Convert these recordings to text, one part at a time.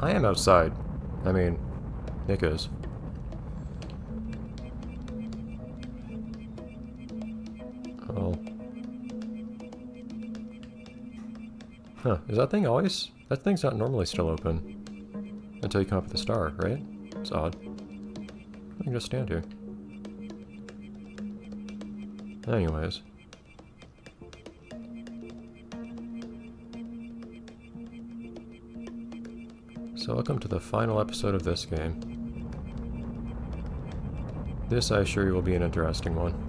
I am outside. I mean, Nick is. Oh. Huh, is that thing always... That thing's not normally still open. Until you come up with the star, right? It's odd. I can just stand here. Anyways. So welcome to the final episode of this game. This, I assure you, will be an interesting one.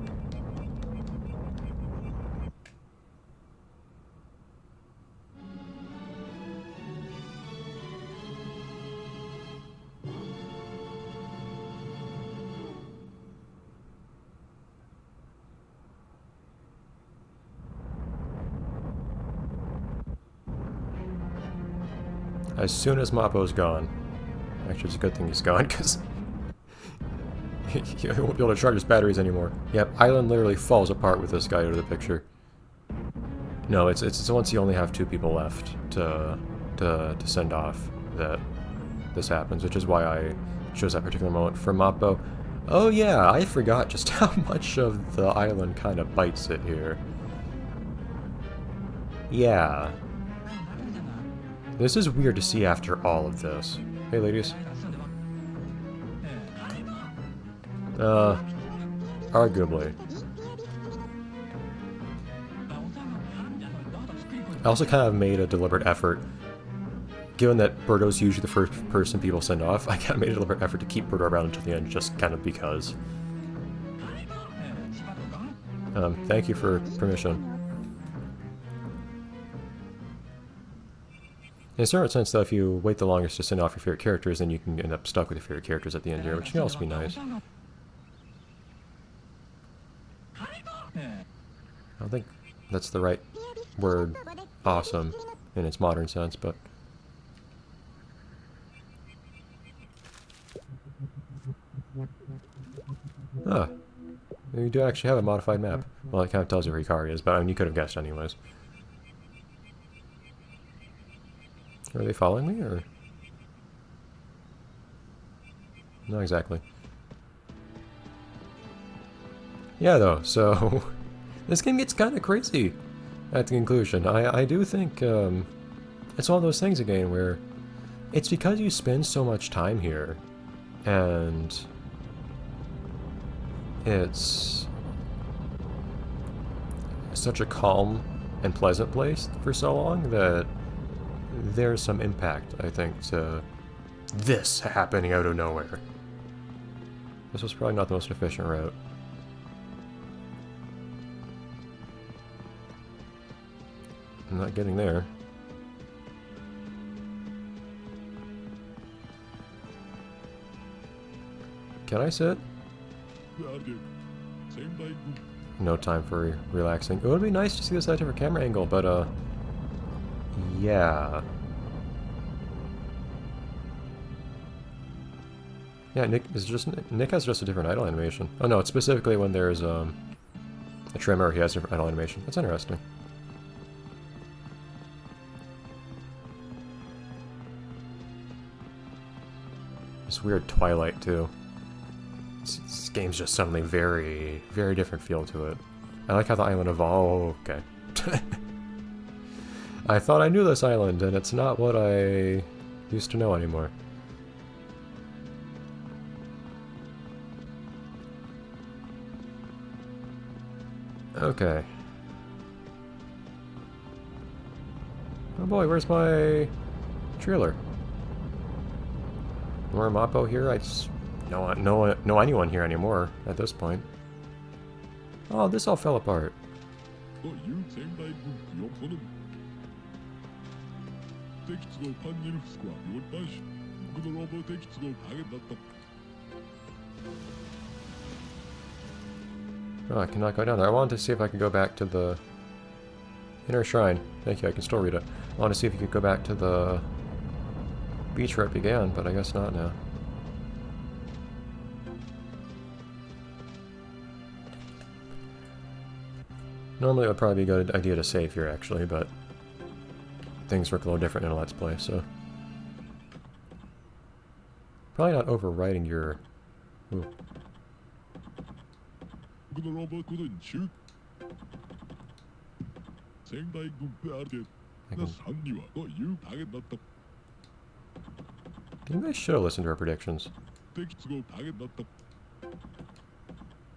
As soon as Mappo's gone. Actually, it's a good thing he's gone, because he won't be able to charge his batteries anymore. Yep, Island literally falls apart with this guy out of the picture. No, it's once you only have 2 people left to send off that this happens, which is why I chose that particular moment for Mappo. Oh yeah, I forgot just how much of the island kind of bites it here. Yeah. This is weird to see after all of this. Hey, ladies. Arguably. I also kind of made a deliberate effort. Given that Birdo's usually the first person people send off, I kind of made a deliberate effort to keep Birdo around until the end, just kind of because. Thank you for permission. In a certain sense, though, if you wait the longest to send off your favorite characters, then you can end up stuck with your favorite characters at the end here, which can also be nice. I don't think that's the right word, awesome, in its modern sense, but... Ah, you do actually have a modified map. Well, it kind of tells you where Hikari is, but I mean, you could have guessed anyways. Are they following me, or...? Not exactly. Yeah, though, so... this game gets kind of crazy at the conclusion. I do think, it's one of those things again where... It's because you spend so much time here, and... It's... such a calm and pleasant place for so long that... There's some impact, I think, to this happening out of nowhere. This was probably not the most efficient route. I'm not getting there. Can I sit? No time for relaxing. It would be nice to see this at a different camera angle, but yeah. Yeah, Nick has just a different idle animation. Oh no, it's specifically when there's a trimmer, he has a different idle animation. That's interesting. This weird twilight too. This game's just suddenly very, very different feel to it. I like how the island evolved. Oh, okay. I thought I knew this island, and it's not what I used to know anymore. Okay. Oh boy, where's my trailer? More Mappo here? I just don't know anyone here anymore at this point. Oh, this all fell apart. Oh, I cannot go down there. I wanted to see if I could go back to the Inner Shrine. Thank you, I can still read it. I want to see if you could go back to the beach where it began, but I guess not now. Normally it would probably be a good idea to save here, actually, but things work a little different in a Let's Play, so... Probably not overwriting your... Ooh. 僕のロボットに中仙台軍であるで I な can... 3にはというタゲだった You guys should have listened to our predictions. 敵都合タゲだった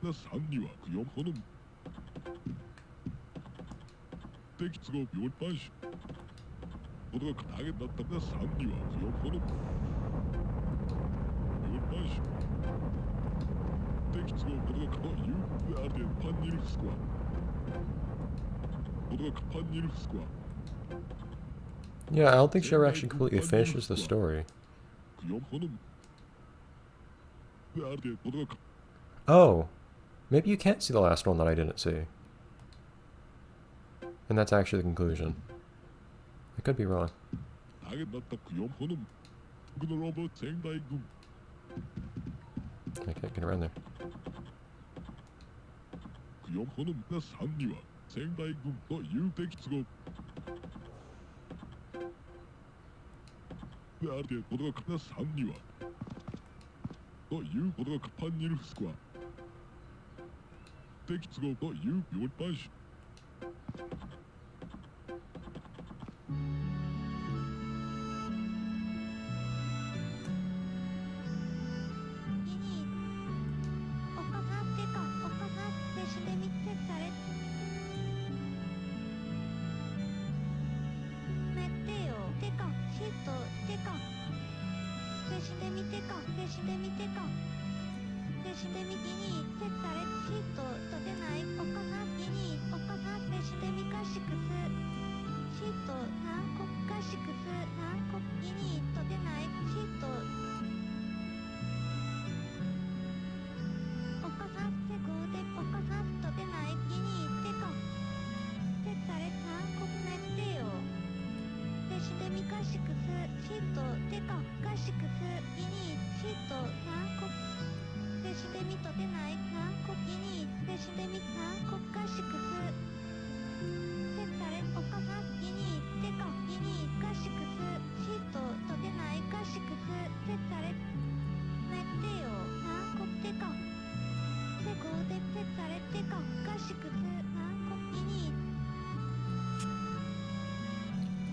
な3には4ほど敵都合4番手ことがタゲだったな3には4ほど4番手敵都合ことがというであるでパンニルフスコアことがパンニルフスコア Yeah, I don't think she ever actually completely finishes the story. Oh, maybe you can't see the last one that I didn't see. And that's actually the conclusion. I could be wrong. I can't get around there. であるでことがな3にはということがパンニルフスコア敵都合という4番手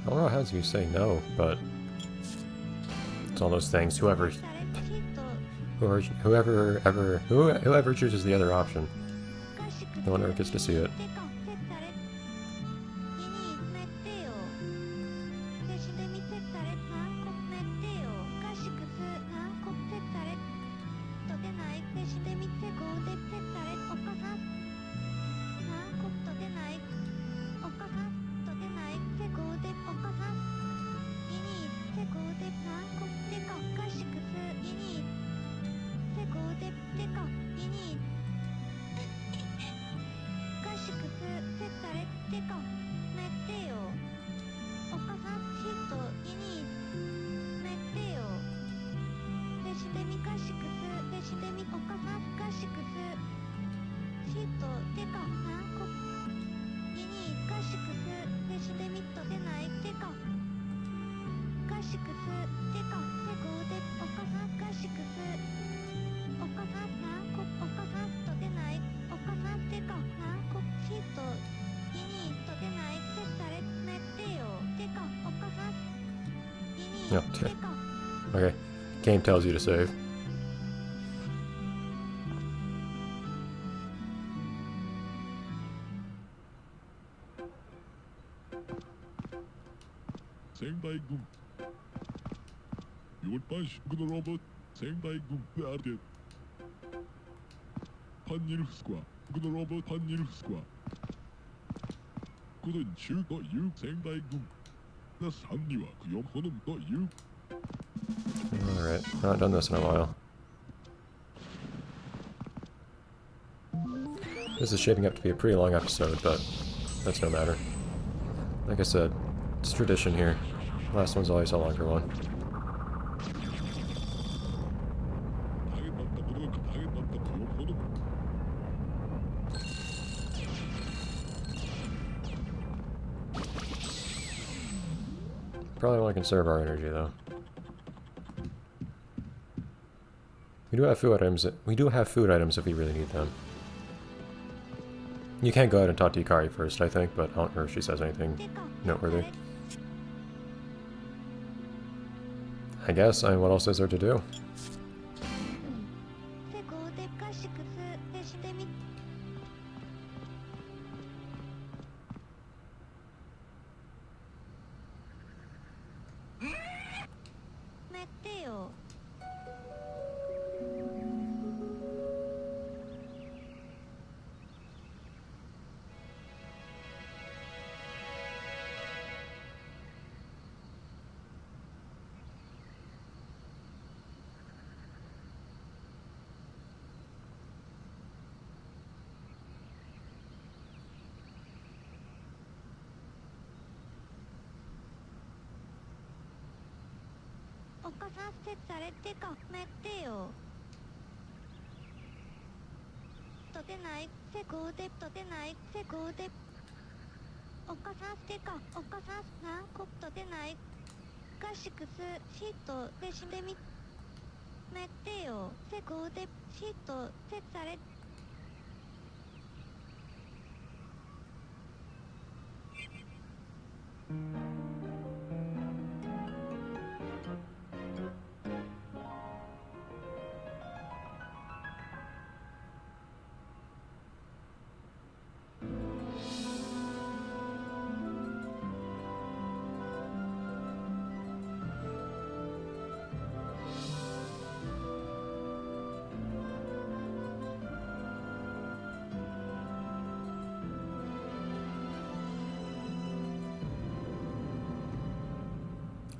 I don't know how you say no, but it's all those things. Whoever chooses the other option, no one ever gets to see it. Okay. Okay. Game tells you to save. Alright, not done this in a while. This is shaping up to be a pretty long episode, but that's no matter. Like I said, it's tradition here. Last one's always a longer one. Probably want to conserve our energy, though. We do have food items. We do have food items if we really need them. You can go out and talk to Yukari first, I think, but I don't know if she says anything noteworthy. I guess. I mean, what else is there to do?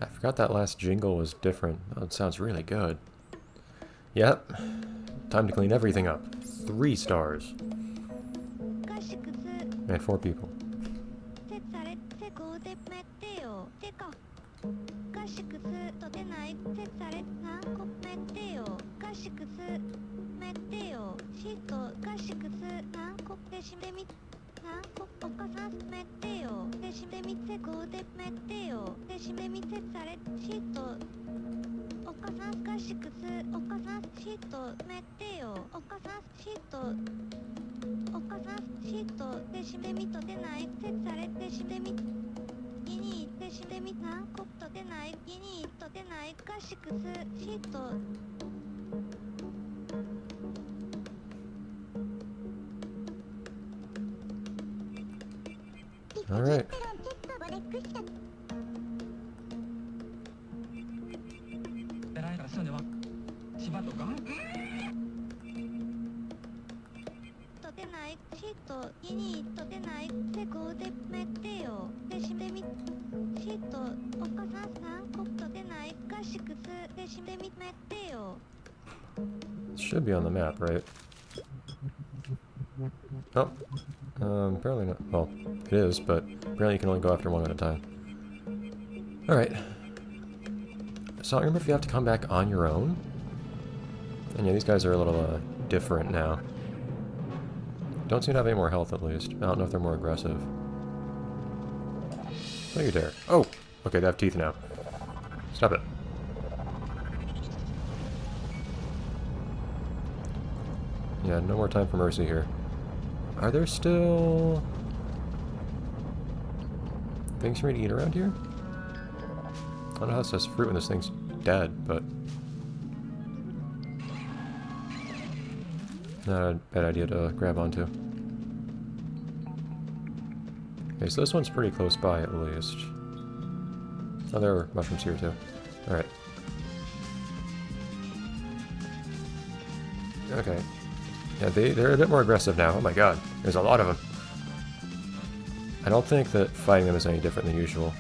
I forgot that last jingle was different. Oh, it sounds really good. Yep. Time to clean everything up. 3 stars. And 4 people. All right. Should be on the map, right? Oh. Apparently not. Well, it is, but apparently you can only go after one at a time. Alright. So I remember if you have to come back on your own. And yeah, these guys are a little different now. Don't seem to have any more health, at least. I don't know if they're more aggressive. Don't you dare. Oh! Okay, they have teeth now. Stop it. Yeah, no more time for mercy here. Are there still things for me to eat around here? I don't know how it says fruit when this thing's dead, but not a bad idea to grab onto. Okay, so this one's pretty close by at least. Oh, there are mushrooms here too. Alright. Okay. Yeah, they're a bit more aggressive now. Oh my god, there's a lot of them. I don't think that fighting them is any different than usual,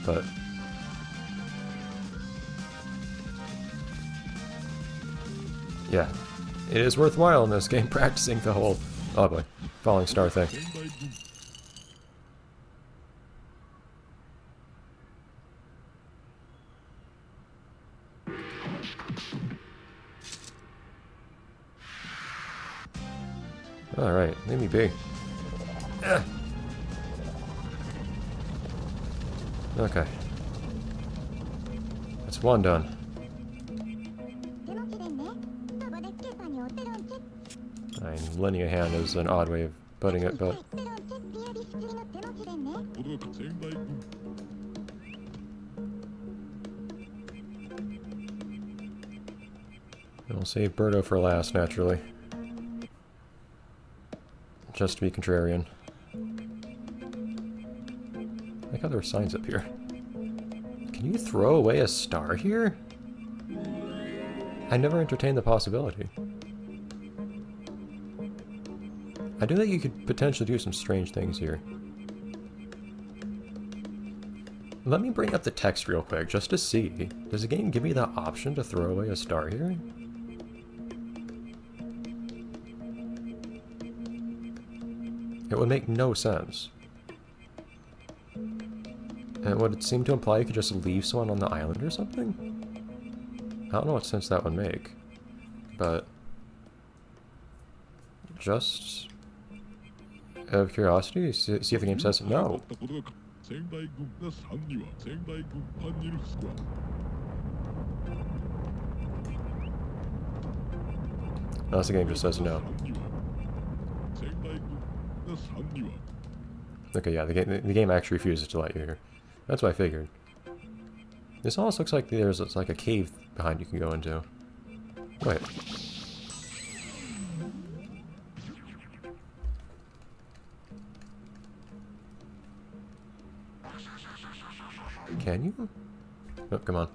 but... yeah, it is worthwhile in this game practicing the whole, oh boy, falling star thing. Alright, leave me be. Okay. That's one done. lending a hand is an odd way of putting it, but 驚か仙台君 we'll save Birdo for last, naturally. Just to be contrarian. I like how there are signs up here. Can you throw away a star here? I never entertained the possibility. I do think you could potentially do some strange things here. Let me bring up the text real quick, just to see. Does the game give me the option to throw away a star here? It would make no sense. And would it seem to imply you could just leave someone on the island or something? I don't know what sense that would make. But... just... out of curiosity, see if the game says no. 驚か仙台軍が3には仙台軍パンニルフスコア Unless the game just says no. 3には仙台軍が3には Okay, yeah, the game actually refuses to let you here. That's what I figured. This almost looks like there's like a cave behind you can go into. Wait. Can you? Oh, come on.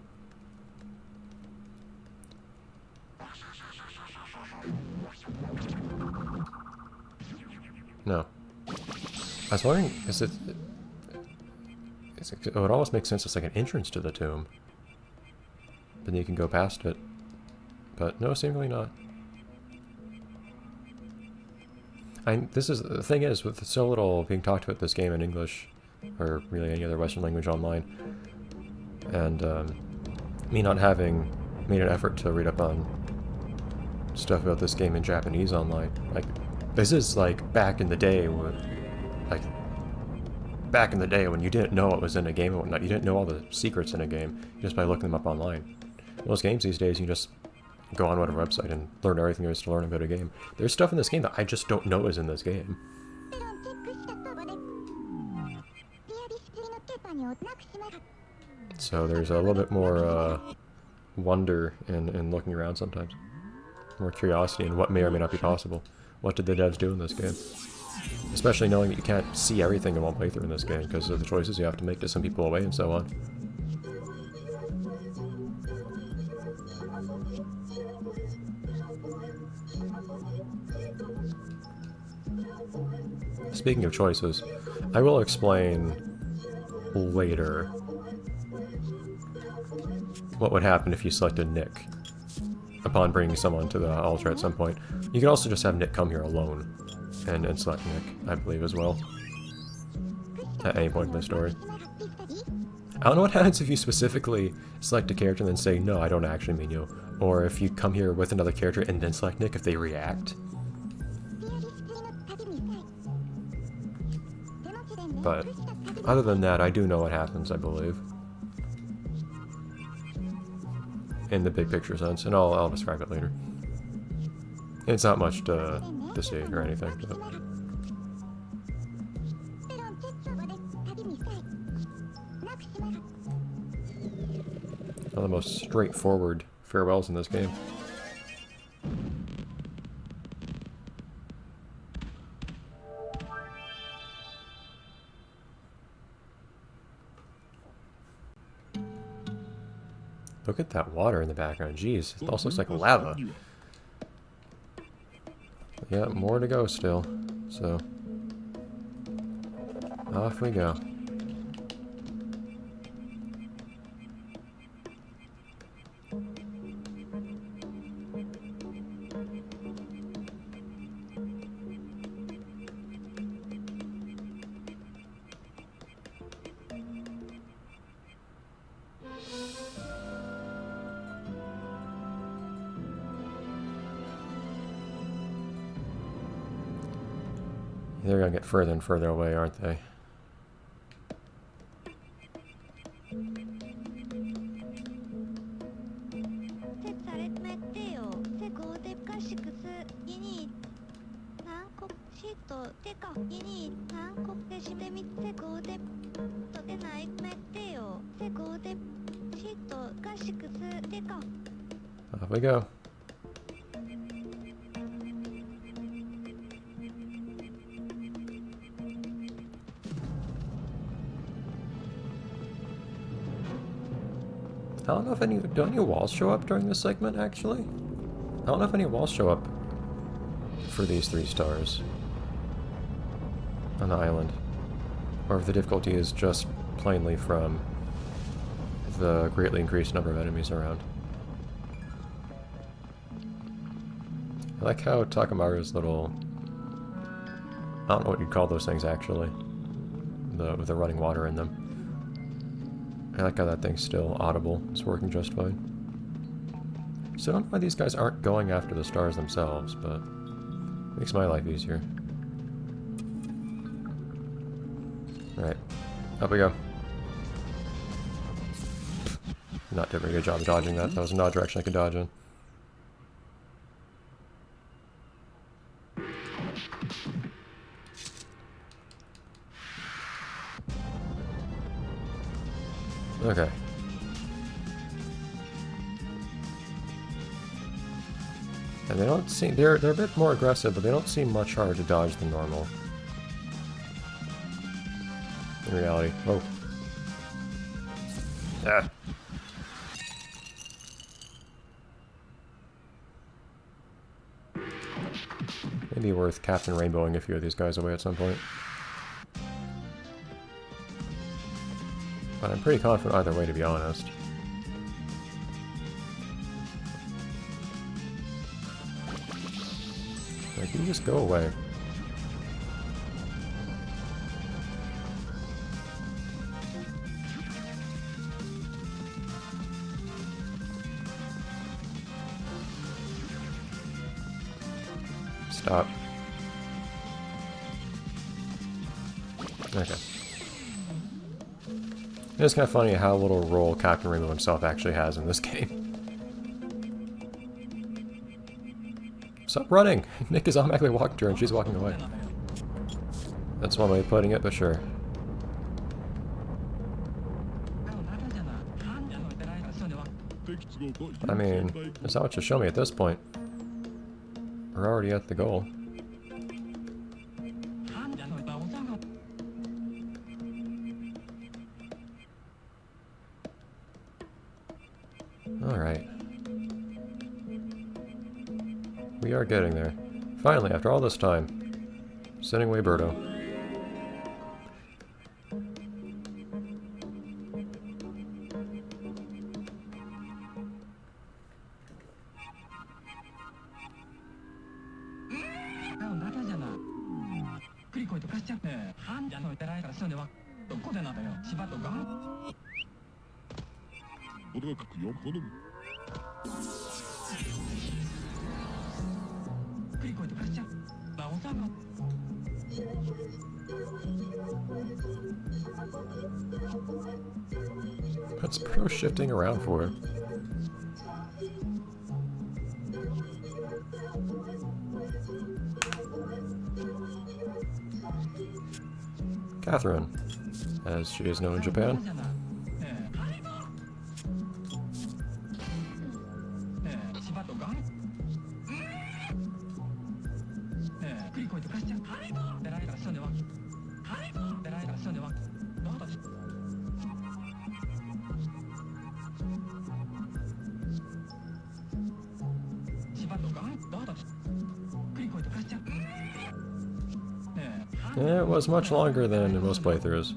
No. I was wondering, it would almost make sense it's like an entrance to the tomb. But then you can go past it. But no, seemingly not. This is, the thing is, with so little being talked about this game in English, or really any other Western language online, and me not having made an effort to read up on stuff about this game in Japanese online, like, this is like back in the day when, like, back in the day when you didn't know what was in a game and whatnot. You didn't know all the secrets in a game just by looking them up online. Most games these days, you just go on whatever website and learn everything there is to learn about a game. There's stuff in this game that I just don't know is in this game. So there's a little bit more wonder in looking around sometimes. More curiosity in what may or may not be possible. What did the devs do in this game? Especially knowing that you can't see everything in one playthrough in this game because of the choices you have to make to send people away and so on. Speaking of choices, I will explain later what would happen if you selected Nick upon bringing someone to the altar at some point. You can also just have Nick come here alone and select Nick, I believe, as well, at any point in the story. I don't know what happens if you specifically select a character and then say, no, I don't actually mean you, or if you come here with another character and then select Nick, if they react. But other than that, I do know what happens, I believe, in the big picture sense, and I'll describe it later. It's not much to see or anything, but... one of the most straightforward farewells in this game. Look at that water in the background, jeez, it also looks like lava. Yeah, more to go still, so off we go. They're gonna get further and further away, aren't they? とてかいに韓国でしてみてこうでとてないめてよてこうでしとがしくすてか Off we go. I don't know if do any walls show up during this segment, actually? I don't know if any walls show up for these 3 stars on the island. Or if the difficulty is just plainly from the greatly increased number of enemies around. I like how Takamaru's little... I don't know what you'd call those things, actually. With the running water in them. I like how that thing's still audible. It's working just fine. So I don't know why these guys aren't going after the stars themselves, but it makes my life easier. Alright, up we go. Not doing a very good job of dodging that. That was not a direction I could dodge in. Okay. And they don't seem... They're a bit more aggressive, but they don't seem much harder to dodge than normal. In reality. Oh. Ah. Maybe worth Captain Rainbowing a few of these guys away at some point. But I'm pretty confident either way, to be honest. Like, you just go away. Stop. Okay. It's kind of funny how little role Captain Rainbow himself actually has in this game. Stop running! Nick is automatically walking to her and she's walking away. That's one way of putting it, but sure. I mean, there's not much to show me at this point. We're already at the goal. Alright. We are getting there. Finally, after all this time. Sending away Birdo. 모두가 그 영혼은 What's Pro shifting around for? Catherine, as she is known in Japan. Yeah, it was much longer than in most playthroughs.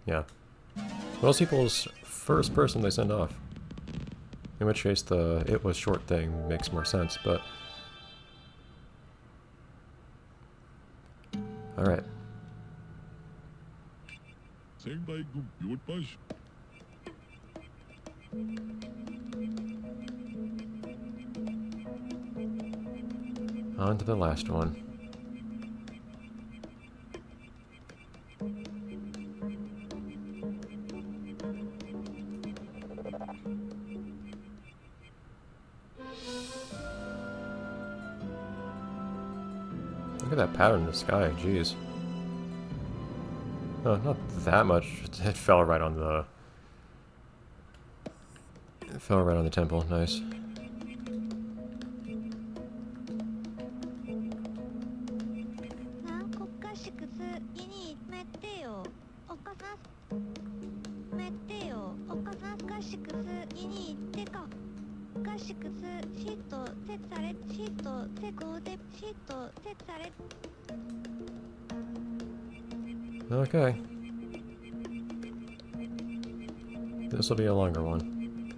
Yeah. Most people's first person they send off. In which case the "it was short" thing makes more sense, but... Alright. 생다이금 요빠시 On to the last one. Look at that pattern in the sky, jeez. Oh, not that much. It fell right on the... It fell right on the temple, nice. な国家縮図にめてよおかさめてよおかさが縮図にてかが縮図シート設されシート施工でシート設され Okay. This will be a longer one.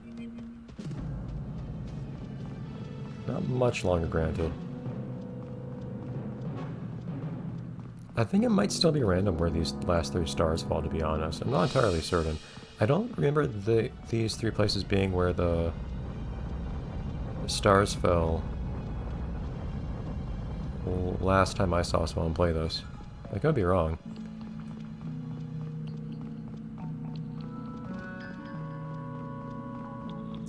Not much longer, granted. I think it might still be random where these last 3 stars fall, to be honest. I'm not entirely certain. I don't remember these 3 places being where the stars fell last time I saw someone play this. I could be wrong.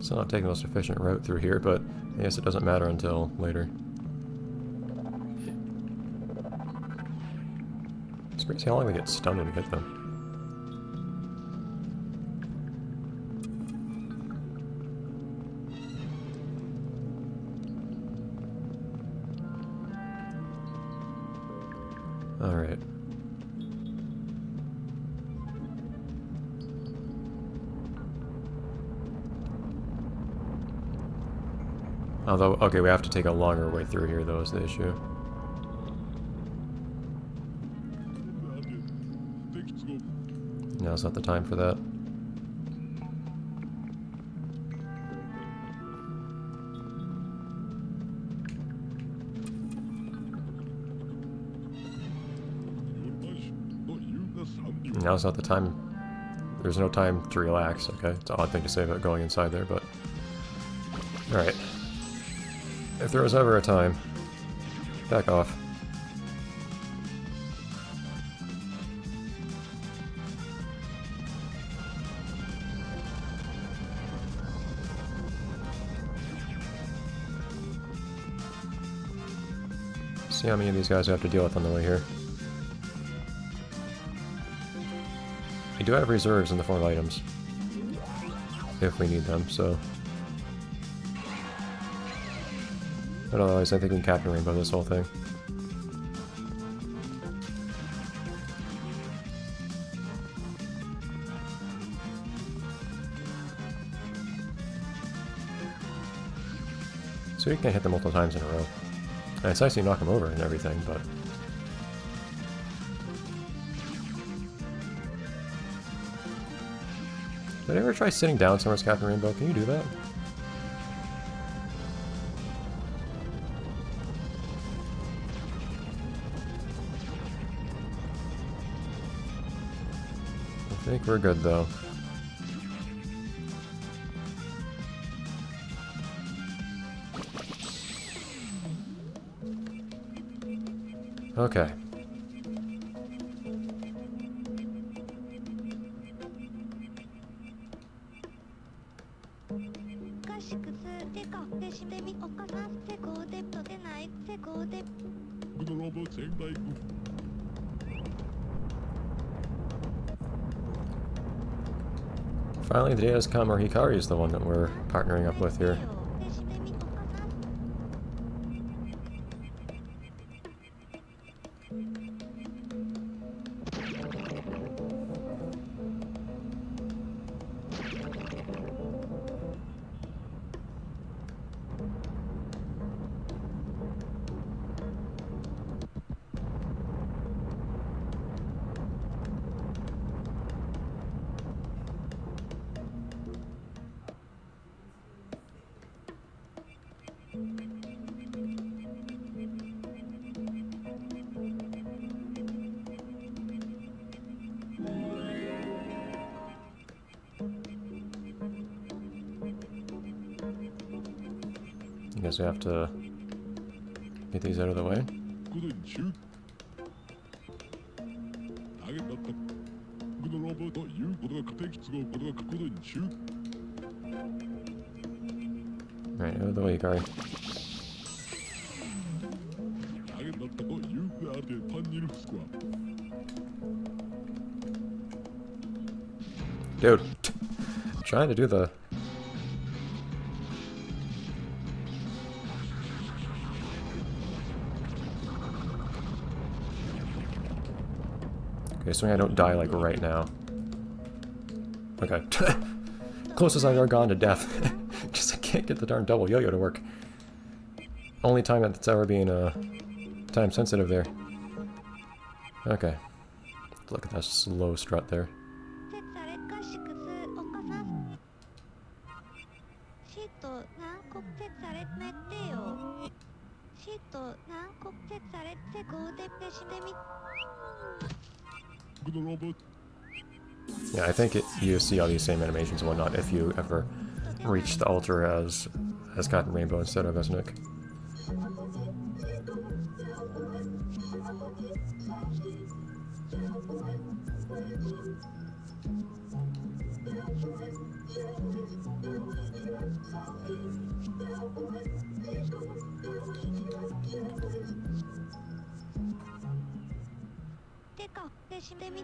Still not taking the most efficient route through here, but I guess it doesn't matter until later. It's crazy how long they get stunned when you hit them. Alright. Although, okay, we have to take a longer way through here, though, is the issue. Now's not the time for that. Now's not the time. There's no time to relax, okay? It's an odd thing to say about going inside there, but... Alright. If there was ever a time... Back off. See how many of these guys we have to deal with on the way here. We do have reserves in the form of items. If we need them, so... But otherwise, I think we can Captain Rainbow this whole thing. So you can hit them multiple times in a row. And it's nice to knock them over and everything, but... Did I ever try sitting down somewhere as Captain Rainbow? Can you do that? I think we're good, though. Okay. Finally, the day has come where Hikari is the one that we're partnering up with here. I guess we have to get these out of the way. Right, out of the way, Hikari. 게 판일 스과. Dude, trying to do the... Okay, assuming I don't die, like, right now. Okay. Closest I've ever gone to death. Just I can't get the darn double yo-yo to work. Only time that's ever been, time sensitive there. Okay. Look at that slow strut there. 設されかしくす岡さんシート何個設されめてよシート何個設されてこうでってしてみ 그 로봇. Yeah, I think you see all these same animations and whatnot if you ever reach the altar as Captain Rainbow instead of as Nick. Teka, でしてみイ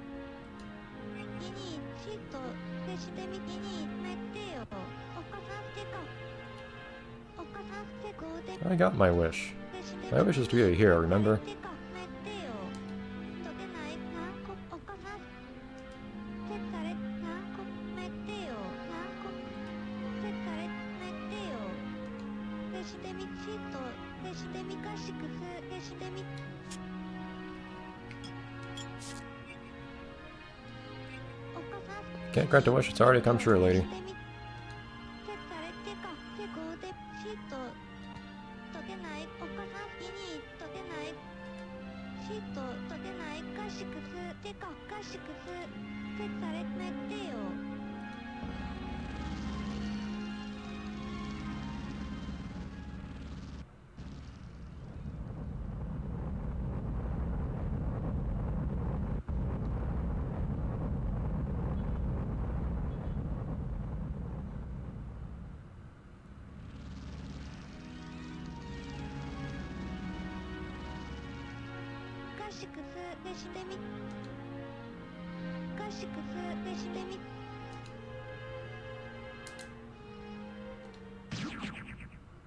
ニシートでしてみイニめてよ岡さんてか岡さんてこうで I got my wish. でしてみ My wish is to be a hero, remember? てかめてよとでない何個岡さん設され何個めてよ何個設されめてよでしてみシートでしてみかしくすでしてみ Can't grant a wish, it's already come true, lady.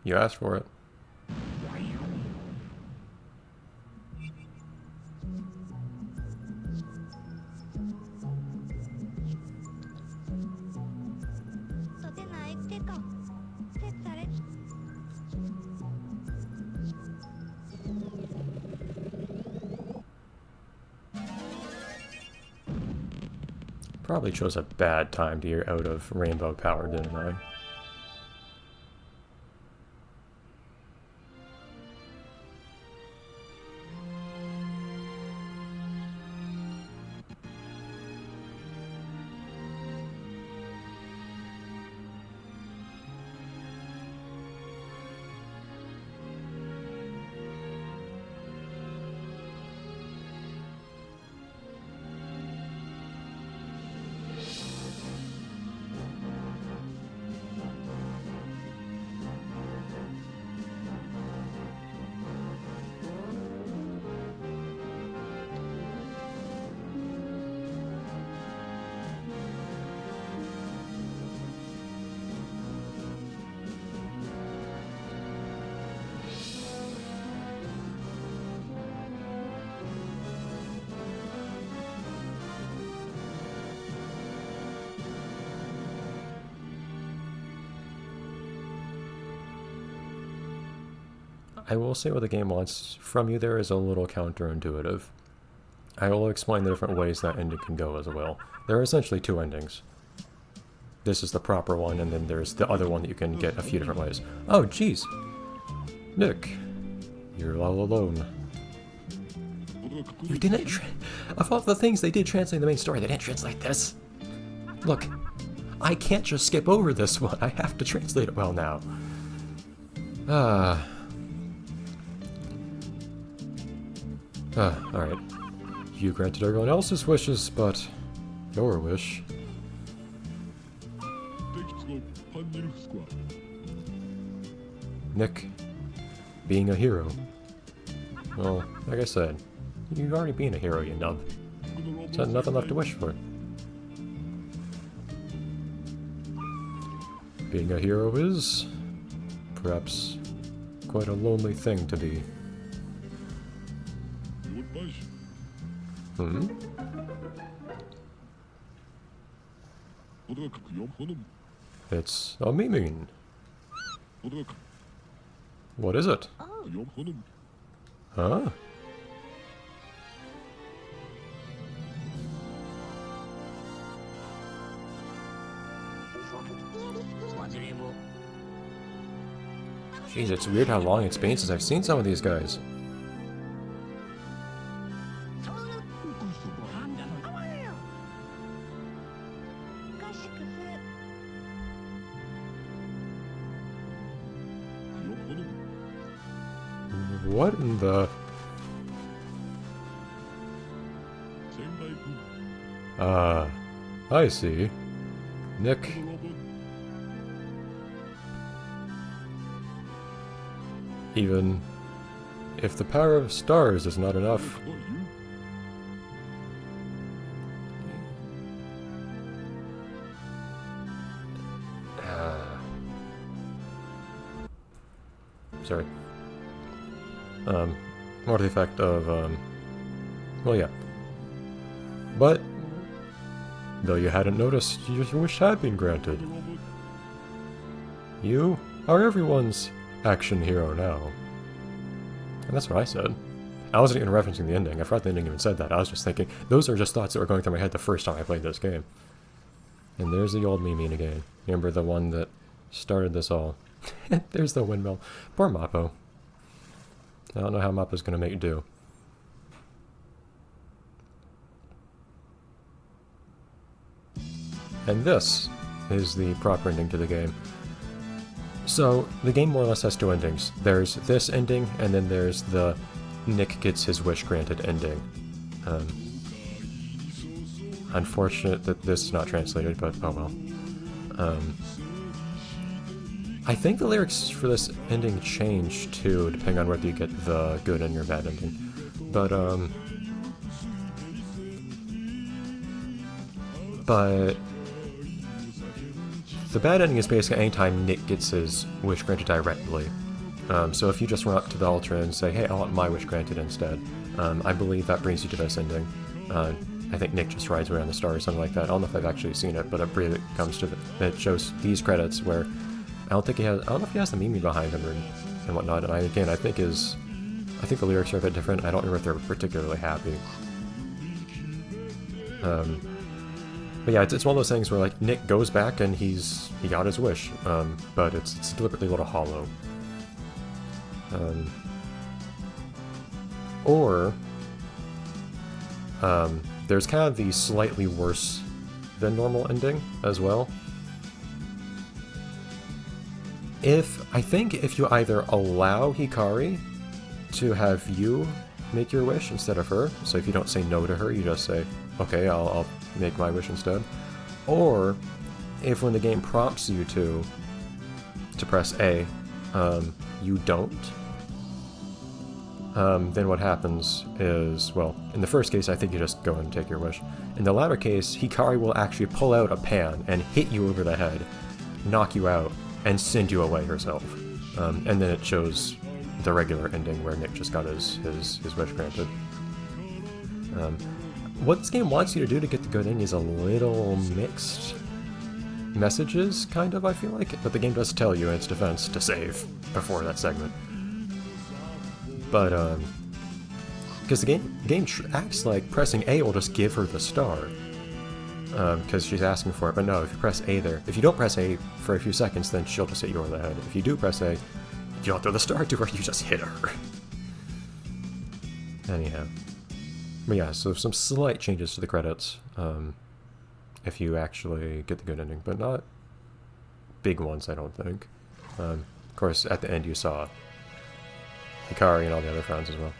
You asked for it. Probably chose a bad time to get out of rainbow power, didn't I? I will say what the game wants from you there is a little counterintuitive. I will explain the different ways that ending can go as well. There are essentially two endings. This is the proper one, and then there's the other one that you can get a few different ways. Oh, jeez! Nick, you're all alone. You didn't of all the things they did translate the main story, they didn't translate this. Look, I can't just skip over this one. I have to translate it well now. Alright. You granted everyone else's wishes, but your wish. Nick, being a hero. Well, like I said, You've already been a hero, you nub. So nothing left to wish for. Being a hero is perhaps quite a lonely thing to be. Hmm? It's a memeing. What is it? Oh, Huh? Jeez, it's weird how long it's been since I've seen some of these guys. What in the... I see. Nick. Even if the power of stars is not enough. Sorry. More to the effect of, well, yeah. But, though you hadn't noticed, your wish had been granted. You are everyone's action hero now. And that's what I said. I wasn't even referencing the ending. I forgot the ending even said that. I was just thinking, those are just thoughts that were going through my head the first time I played this game. And there's the old Mimine again. Remember the one that started this all. There's the windmill. Poor Mappo. I don't know how Mappo's gonna make do. And this is the proper ending to the game. So, the game more or less has two endings. There's this ending, and then there's the Nick gets his wish granted ending. Unfortunate that this is not translated, but oh well. I think the lyrics for this ending change too, depending on whether you get the good and your bad ending. But the bad ending is basically anytime Nick gets his wish granted directly. So if you just run up to the altar and say, hey, I want my wish granted instead, I believe that brings you to this ending. I think Nick just rides away on the star or something like that. I don't know if I've actually seen it, but I believe it comes to it shows these credits where I don't know if he has the Mimi behind him and whatnot. And I think the lyrics are a bit different. I don't remember if they're particularly happy. But yeah, it's one of those things where like Nick goes back and he got his wish, but it's deliberately a little hollow. There's kind of the slightly worse than normal ending as well. I think if you either allow Hikari to have you make your wish instead of her, so if you don't say no to her, you just say, okay, I'll make my wish instead. Or, if when the game prompts you to press A, you don't, then what happens is, well, in the first case, I think you just go and take your wish. In the latter case, Hikari will actually pull out a pan and hit you over the head, knock you out, and send you away herself. And then it shows the regular ending where Nick just got his wish granted. What this game wants you to do to get the good ending is a little mixed messages, kind of, I feel like. But the game does tell you in its defense to save before that segment. But, because the game acts like pressing A will just give her the star. Because she's asking for it, but no, if you press A there, if you don't press A for a few seconds, then she'll just hit you over the head. If you do press A, you don't throw the star to her, you just hit her. Anyhow. But yeah, so some slight changes to the credits, if you actually get the good ending, but not big ones, I don't think. Of course, at the end you saw Hikari and all the other friends as well.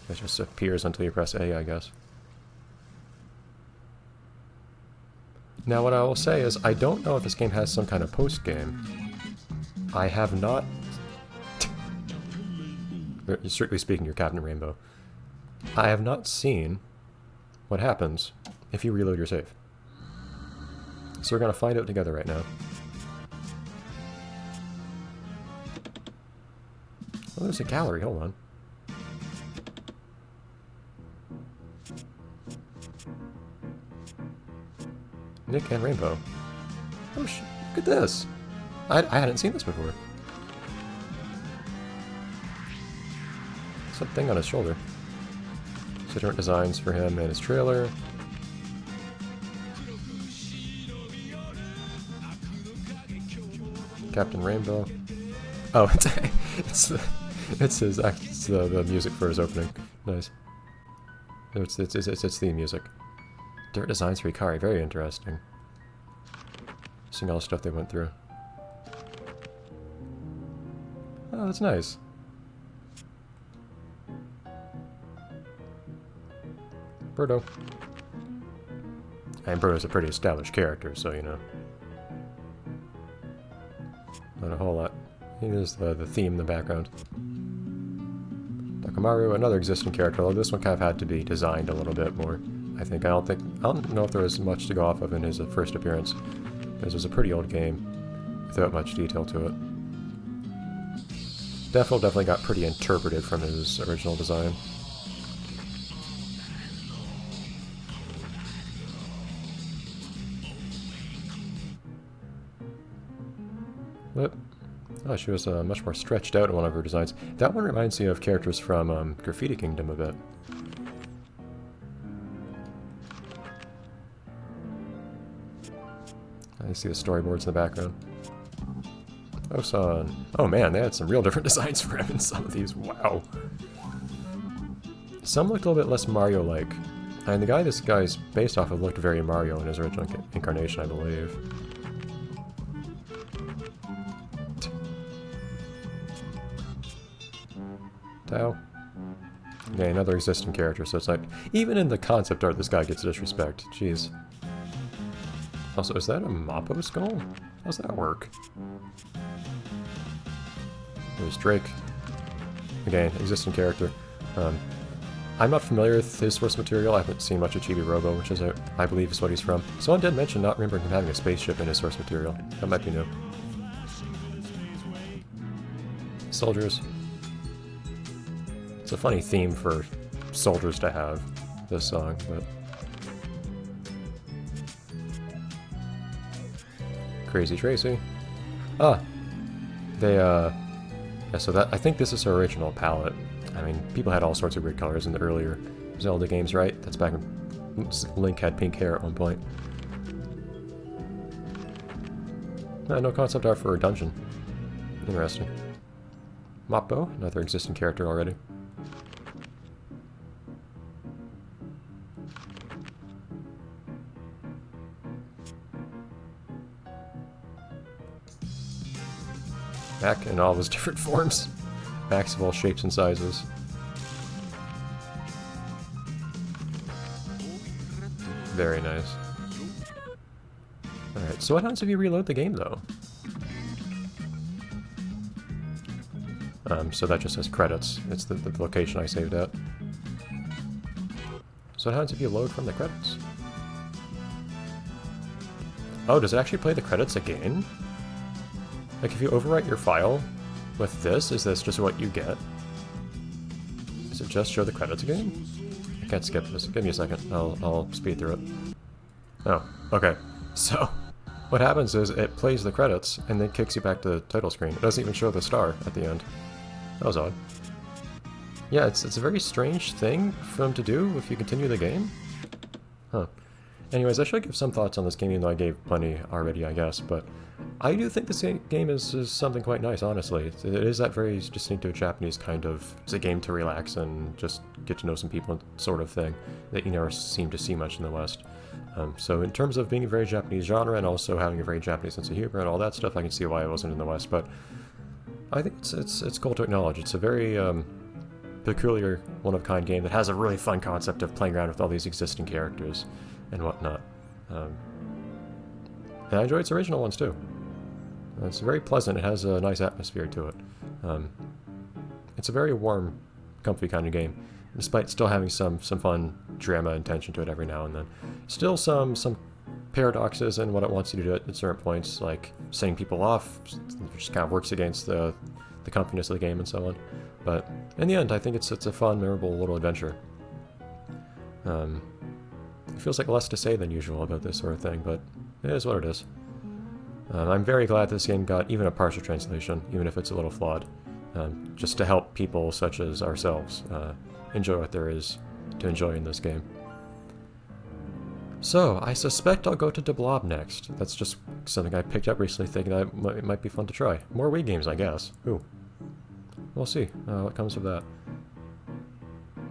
It just appears until you press A, I guess. Now, what I will say is, I don't know if this game has some kind of post-game. I have not... Strictly speaking, you're Captain Rainbow. I have not seen what happens if you reload your save. So we're going to find out together right now. Oh, there's a gallery, hold on. Nick and Rainbow. Oh, look at this! I hadn't seen this before. Something on his shoulder. So different designs for him and his trailer. Captain Rainbow. Oh, it's the music for his opening. Nice. It's theme music. Different designs for Ikari, very interesting. Seeing all the stuff they went through. Oh, that's nice. Birdo. And Birdo's a pretty established character, so you know. Not a whole lot. Here's the theme in the background. Takamaru, another existing character, although this one kind of had to be designed a little bit more. I don't know if there was much to go off of in his first appearance. This was a pretty old game without much detail to it. Defo definitely got pretty interpreted from his original design. What? Oh, she was much more stretched out in one of her designs. That one reminds me of characters from Graffiti Kingdom a bit. I see the storyboards in the background. Osan. Oh man, they had some real different designs for him in some of these. Wow. Some looked a little bit less Mario-like. And the guy this guy's based off of looked very Mario in his original incarnation, I believe. Tao. Okay, another existing character, so it's like, even in the concept art, this guy gets disrespect. Jeez. Also, is that a Mappo skull? How's that work? There's Drake. Again, existing character. I'm not familiar with his source material. I haven't seen much of Chibi Robo, which is, I believe, is what he's from. Someone did mention not remembering him having a spaceship in his source material. That might be new. Soldiers. It's a funny theme for soldiers to have, this song, but... Crazy Tracy. Ah! They, yeah, so that, I think this is her original palette. I mean, people had all sorts of weird colors in the earlier Zelda games, right? That's back when Link had pink hair at one point. No concept art for a dungeon. Interesting. Mappo, another existing character already. Back in all of his different forms. Backs of all shapes and sizes. Very nice. Alright, so what happens if you reload the game, though? So that just says credits. It's the location I saved at. So what happens if you load from the credits? Oh, does it actually play the credits again? Like, if you overwrite your file with this, is this just what you get? Does it just show the credits again? I can't skip this. Give me a second. I'll speed through it. Oh, okay. So, what happens is it plays the credits and then kicks you back to the title screen. It doesn't even show the star at the end. That was odd. Yeah, it's a very strange thing for them to do if you continue the game. Huh. Anyways, I should give some thoughts on this game, even though I gave plenty already, I guess, but I do think this game is something quite nice, honestly. It is that very distinctive Japanese kind of, it's a game to relax and just get to know some people sort of thing that you never seem to see much in the West. So in terms of being a very Japanese genre and also having a very Japanese sense of humor and all that stuff, I can see why it wasn't in the West, but I think it's cool to acknowledge. It's a very peculiar, one-of-kind game that has a really fun concept of playing around with all these existing characters and whatnot. And I enjoy its original ones too. It's very pleasant. It has a nice atmosphere to it. It's a very warm, comfy kind of game, despite still having some fun drama and tension to it every now and then. Still some paradoxes in what it wants you to do at certain points, like setting people off, which kind of works against the comfiness of the game and so on. But in the end, I think it's a fun, memorable little adventure. It feels like less to say than usual about this sort of thing, but it is what it is. I'm very glad this game got even a partial translation, even if it's a little flawed, just to help people such as ourselves enjoy what there is to enjoy in this game. So, I suspect I'll go to De Blob next. That's just something I picked up recently thinking that it might be fun to try. More Wii games, I guess. Ooh. We'll see what comes of that.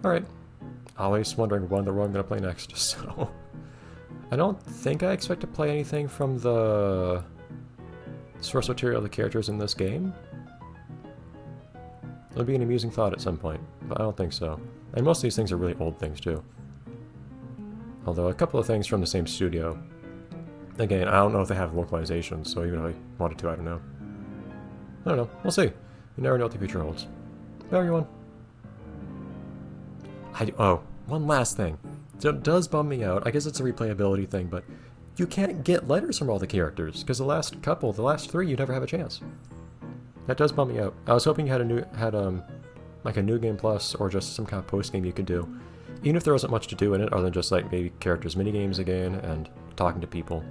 Alright. Always wondering what I'm going to play next, so... I don't think I expect to play anything from the source material of the characters in this game. It'll be an amusing thought at some point, but I don't think so. And most of these things are really old things, too. Although a couple of things from the same studio. Again, I don't know if they have localizations, so even if I wanted to, I don't know. I don't know. We'll see. You never know what the future holds. Bye, everyone. Oh, one last thing. It does bum me out. I guess it's a replayability thing, but you can't get letters from all the characters, because the last 3, you never have a chance. That does bum me out. I was hoping you had like a New Game Plus or just some kind of post game you could do. Even if there wasn't much to do in it, other than just like maybe characters minigames again and talking to people,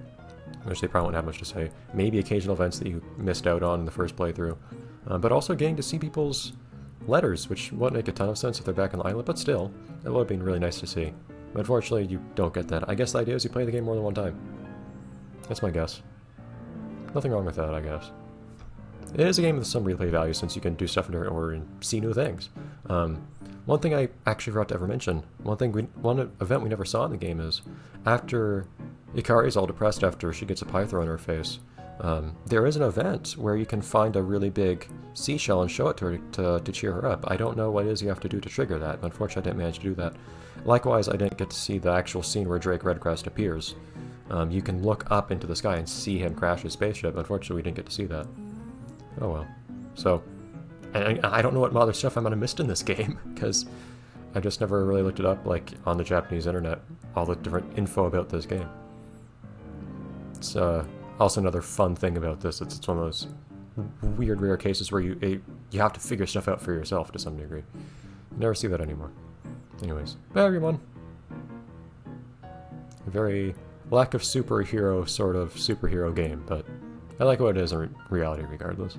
which they probably won't have much to say. Maybe occasional events that you missed out on in the first playthrough. But also getting to see people's letters, which wouldn't make a ton of sense if they're back on the island, but still, it would have been really nice to see. But unfortunately, you don't get that. I guess the idea is you play the game more than one time. That's my guess. Nothing wrong with that, I guess. It is a game with some replay value since you can do stuff in different order and see new things. One thing I actually forgot to ever mention, one event we never saw in the game is after Ikari's all depressed after she gets a pie thrown in her face, there is an event where you can find a really big seashell and show it to her to cheer her up. I don't know what it is you have to do to trigger that, but unfortunately I didn't manage to do that. Likewise, I didn't get to see the actual scene where Drake Redcrest appears. You can look up into the sky and see him crash his spaceship. Unfortunately, we didn't get to see that. Oh well. So, I don't know what other stuff I might have missed in this game, because I just never really looked it up, like, on the Japanese internet, all the different info about this game. It's also another fun thing about this. It's one of those weird, rare cases where you have to figure stuff out for yourself to some degree. You never see that anymore. Anyways, bye everyone! A very lack of superhero sort of superhero game, but I like what it is in reality regardless.